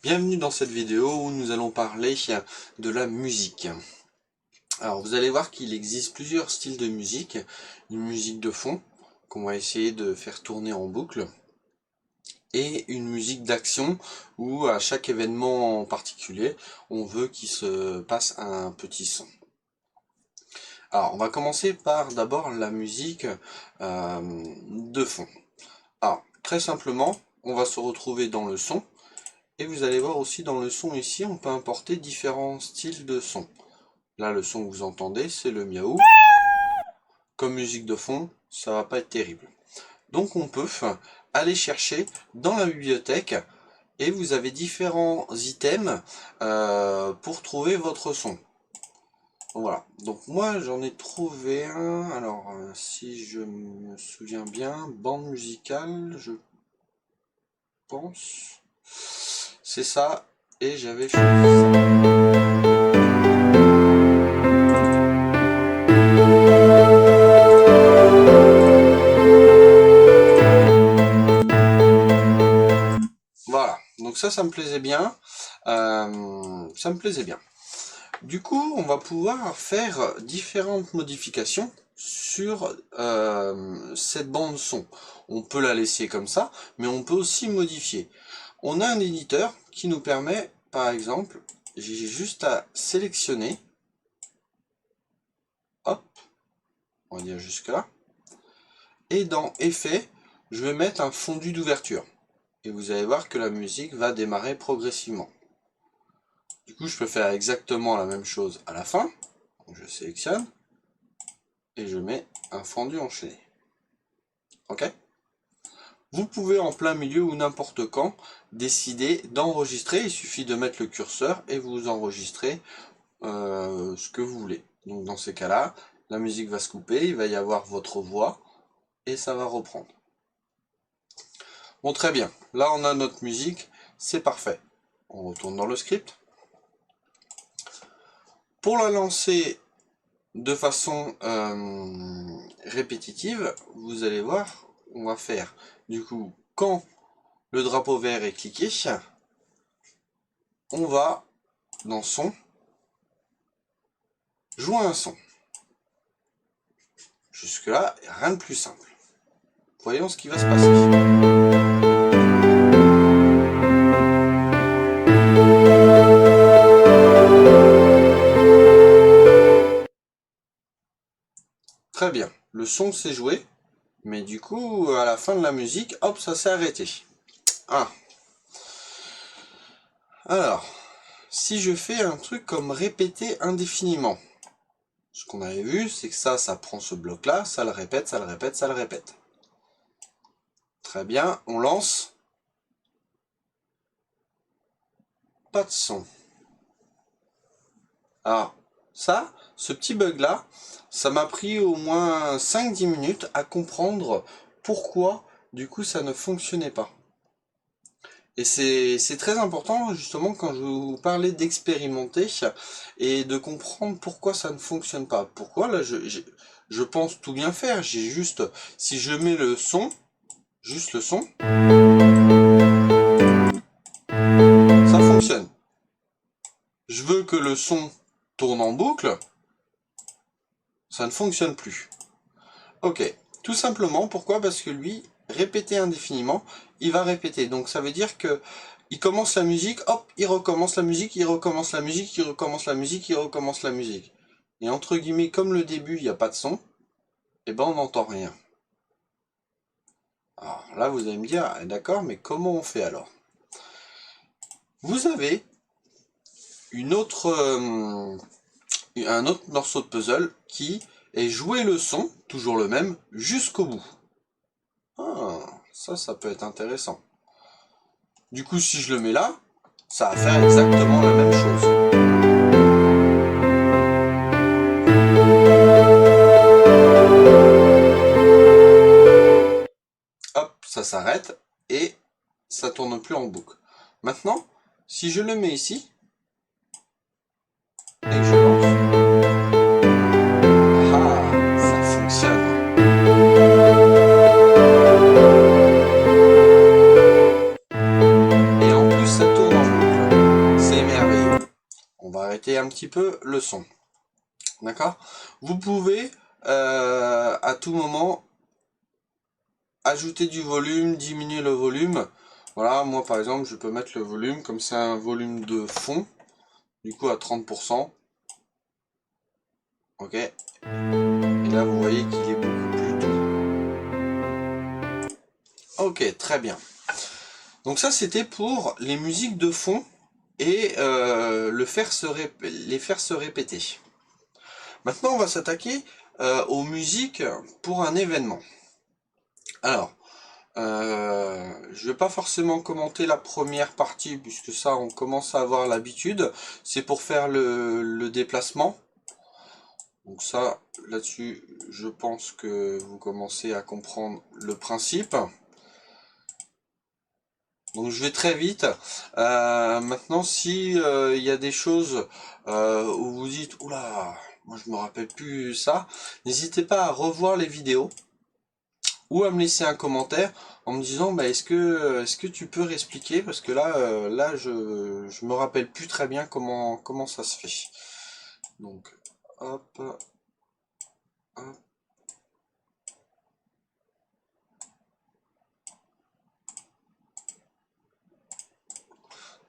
Bienvenue dans cette vidéo où nous allons parler de la musique. Alors vous allez voir qu'il existe plusieurs styles de musique. Une musique de fond qu'on va essayer de faire tourner en boucle. Et une musique d'action où à chaque événement en particulier, on veut qu'il se passe un petit son. Alors on va commencer par d'abord la musique de fond. Alors très simplement, on va se retrouver dans le son. Et vous allez voir aussi dans le son ici, on peut importer différents styles de son. Là, le son que vous entendez, c'est le miaou. Comme musique de fond, ça va pas être terrible. Donc on peut aller chercher dans la bibliothèque et vous avez différents items pour trouver votre son. Donc voilà. Donc moi, j'en ai trouvé un. Alors, si je me souviens bien, bande musicale, je pense. C'est ça, et j'avais choisi ça. Voilà, donc ça me plaisait bien. Ça me plaisait bien. Du coup, on va pouvoir faire différentes modifications sur cette bande son. On peut la laisser comme ça, mais on peut aussi modifier. On a un éditeur qui nous permet, par exemple, j'ai juste à sélectionner, hop, on va dire jusque là, et dans Effets, je vais mettre un fondu d'ouverture. Et vous allez voir que la musique va démarrer progressivement. Du coup, je peux faire exactement la même chose à la fin. Donc, je sélectionne, et je mets un fondu enchaîné. Ok ? Vous pouvez en plein milieu ou n'importe quand décider d'enregistrer. Il suffit de mettre le curseur et vous enregistrez ce que vous voulez. Donc dans ces cas-là, la musique va se couper, il va y avoir votre voix et ça va reprendre. Bon, très bien. Là, on a notre musique, c'est parfait. On retourne dans le script. Pour la lancer de façon répétitive, vous allez voir, on va faire du coup quand le drapeau vert est cliqué, on va dans son, jouer un son. Jusque là, rien de plus simple. Voyons ce qui va se passer. Très bien, le son s'est joué, mais du coup, à la fin de la musique, hop, ça s'est arrêté. Ah. Alors, si je fais un truc comme répéter indéfiniment, ce qu'on avait vu, c'est que ça prend ce bloc-là, ça le répète, ça le répète, ça le répète. Très bien, on lance. Pas de son. Alors, ça, ce petit bug-là, ça m'a pris au moins 5-10 minutes à comprendre pourquoi, du coup, ça ne fonctionnait pas. Et c'est très important, justement, quand je vous parlais d'expérimenter et de comprendre pourquoi ça ne fonctionne pas. Pourquoi, là, je pense tout bien faire. J'ai juste, si je mets le son, juste le son, ça fonctionne. Je veux que le son tourne en boucle, ça ne fonctionne plus. Ok, tout simplement, pourquoi? Parce que lui, répéter indéfiniment, il va répéter. Donc ça veut dire que il commence la musique, hop, il recommence la musique, il recommence la musique, il recommence la musique, il recommence la musique. Et entre guillemets, comme le début, il n'y a pas de son, et ben on n'entend rien. Alors là, vous allez me dire, ah, d'accord, mais comment on fait alors? Vous avez un autre morceau de puzzle qui est jouer le son, toujours le même, jusqu'au bout. Ah, ça peut être intéressant. Du coup, si je le mets là, ça va faire exactement la même chose. Hop, ça s'arrête et ça tourne plus en boucle. Maintenant, si je le mets ici et que je lance, ah, ça fonctionne. Et en plus, ça tourne en boucle. varier un petit peu le son. D'accord? Vous pouvez à tout moment ajouter du volume, diminuer le volume. Voilà, moi par exemple, je peux mettre le volume, comme c'est un volume de fond, du coup à 30%. Ok. Et là, vous voyez qu'il est beaucoup plus doux. Ok, très bien. Donc ça, c'était pour les musiques de fond et les faire se répéter. Maintenant, on va s'attaquer aux musiques pour un événement. Alors, je vais pas forcément commenter la première partie, puisque ça, on commence à avoir l'habitude. C'est pour faire le déplacement. Donc ça, là-dessus, je pense que vous commencez à comprendre le principe. Donc je vais très vite. Maintenant, si il y a des choses où vous dites « Oula, moi je me rappelle plus ça », n'hésitez pas à revoir les vidéos ou à me laisser un commentaire en me disant bah, est-ce que tu peux réexpliquer, parce que là je me rappelle plus très bien comment ça se fait. Donc hop, hop.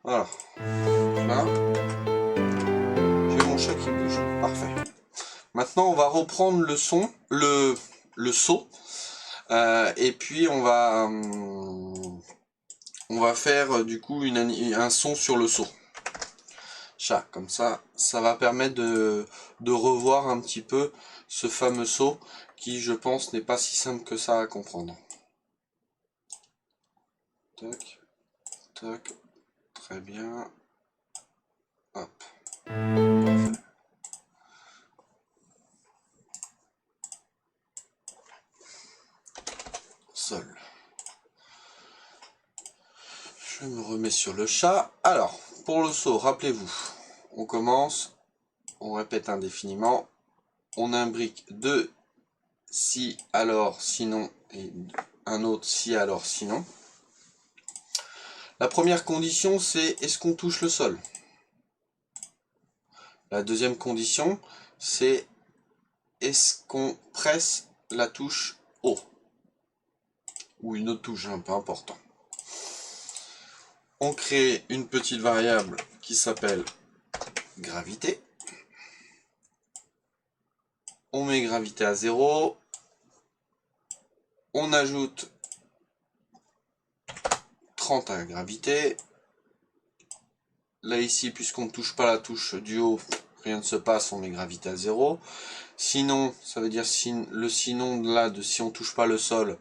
Voilà. Là, j'ai mon chat qui bouge. Parfait. Maintenant, on va reprendre le son, le saut, et puis on va faire du coup un son sur le saut. Chat, comme ça, ça va permettre de revoir un petit peu ce fameux saut qui, je pense, n'est pas si simple que ça à comprendre. Tac, tac, très bien. Hop. Parfait. Sol. Je me remets sur le chat. Alors, pour le saut, rappelez-vous, on commence, on répète indéfiniment, on imbrique deux si, alors, sinon, et un autre si, alors, sinon. La première condition, c'est est-ce qu'on touche le sol? La deuxième condition, c'est est-ce qu'on presse la touche haut? Ou une autre touche, peu important. On crée une petite variable qui s'appelle gravité. On met gravité à 0. On ajoute 30 à la gravité. Là ici, puisqu'on ne touche pas la touche du haut, rien ne se passe, on met gravité à 0. Sinon, ça veut dire le sinon là de si on ne touche pas le sol,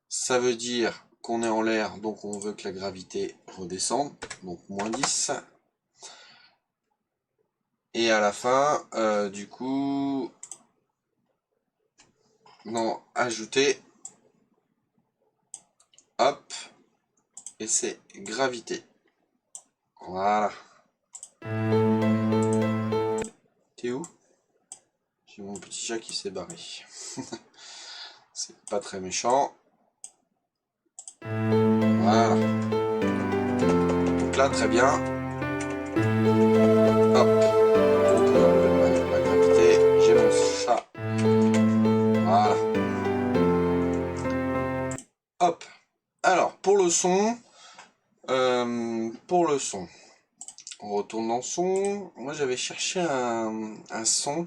ça veut dire qu'on est en l'air, donc on veut que la gravité redescende, donc moins 10. Et à la fin, du coup, non, ajouter, hop, et c'est gravité. Voilà. T'es où? J'ai mon petit chat qui s'est barré. C'est pas très méchant. Voilà. Donc là, très bien. Hop. On peut enlever la gravité. J'ai mon chat. Voilà. Hop. Alors, pour le son, on retourne dans le son. Moi, j'avais cherché un son.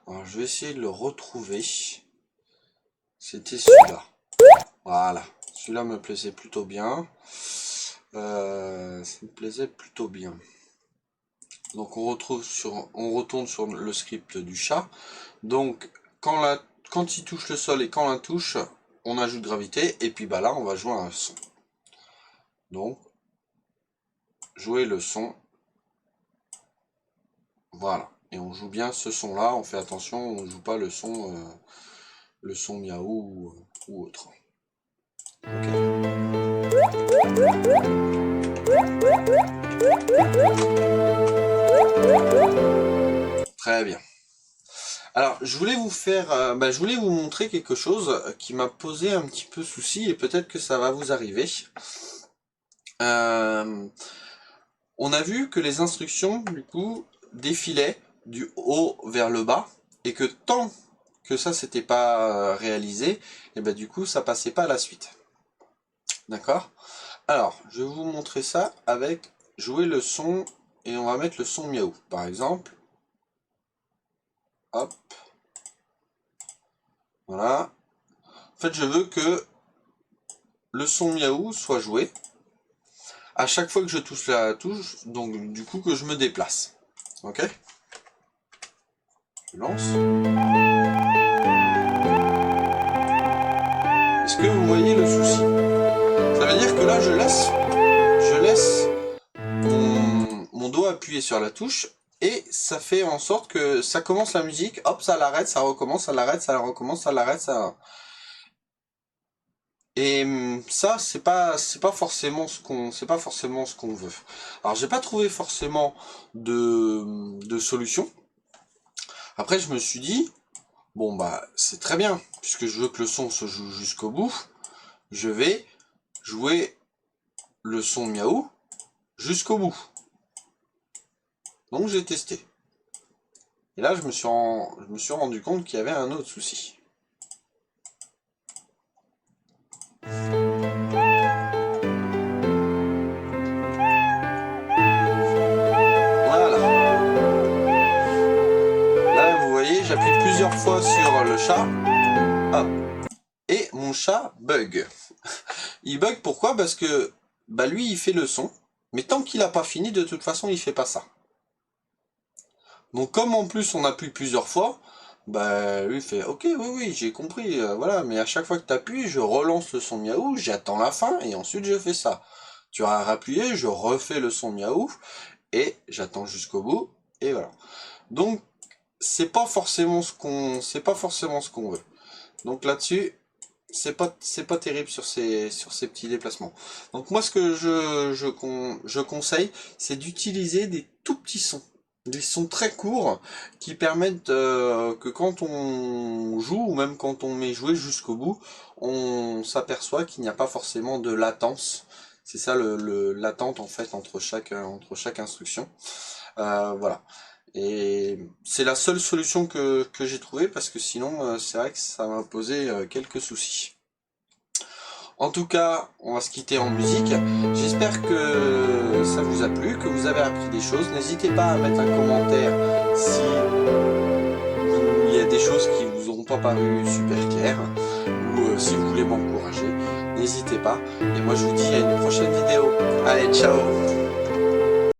Alors, je vais essayer de le retrouver. C'était celui-là. Voilà. Celui-là me plaisait plutôt bien. Ça me plaisait plutôt bien. Donc on retourne sur le script du chat. Donc quand il touche le sol et quand la touche, on ajoute gravité. Et puis bah là, on va jouer un son. Donc, jouer le son. Voilà. Et on joue bien ce son-là. On fait attention, on ne joue pas le son miaou ou autre. Ok. Très bien. Alors, je voulais je voulais vous montrer quelque chose qui m'a posé un petit peu souci et peut-être que ça va vous arriver. On a vu que les instructions, du coup, défilait du haut vers le bas, et que tant que ça c'était pas réalisé, et ben du coup ça passait pas à la suite. D'accord? Alors, je vais vous montrer ça avec jouer le son, et on va mettre le son miaou, par exemple. Hop. Voilà. En fait, je veux que le son miaou soit joué à chaque fois que je touche la touche, donc du coup que je me déplace. Ok? Je lance. Est-ce que vous voyez le souci? Ça veut dire que là, je laisse mon doigt appuyé sur la touche, et ça fait en sorte que ça commence la musique, hop, ça l'arrête, ça recommence, ça l'arrête, ça recommence, ça l'arrête, ça... Et ça, c'est pas forcément ce qu'on veut. Alors, j'ai pas trouvé forcément de solution. Après, je me suis dit, bon bah, c'est très bien, puisque je veux que le son se joue jusqu'au bout, je vais jouer le son miaou jusqu'au bout. Donc j'ai testé. Et là, je me suis rendu compte qu'il y avait un autre souci. Voilà. Là, vous voyez, j'appuie plusieurs fois sur le chat. Hop. Et mon chat bug. Il bug pourquoi? Parce que bah lui, il fait le son. Mais tant qu'il n'a pas fini, de toute façon, il fait pas ça. Donc comme en plus on appuie plusieurs fois, bah lui il fait ok oui j'ai compris, voilà, mais à chaque fois que tu appuies, je relance le son miaou, j'attends la fin et ensuite je fais ça. Tu as rappuyé, je refais le son miaou et j'attends jusqu'au bout et voilà. Donc c'est pas forcément ce qu'on veut. Donc là-dessus, c'est pas terrible sur ces petits déplacements. Donc moi ce que je conseille, c'est d'utiliser des tout petits sons. Des sons très courts qui permettent que quand on joue, ou même quand on met jouer jusqu'au bout, on s'aperçoit qu'il n'y a pas forcément de latence. C'est ça l'attente en fait entre chaque instruction. Voilà. Et c'est la seule solution que j'ai trouvée, parce que sinon c'est vrai que ça m'a posé quelques soucis. En tout cas, on va se quitter en musique. J'espère que ça vous a plu, que vous avez appris des choses. N'hésitez pas à mettre un commentaire si il y a des choses qui vous auront pas paru super claires, ou si vous voulez m'encourager. N'hésitez pas. Et moi je vous dis à une prochaine vidéo. Allez, ciao!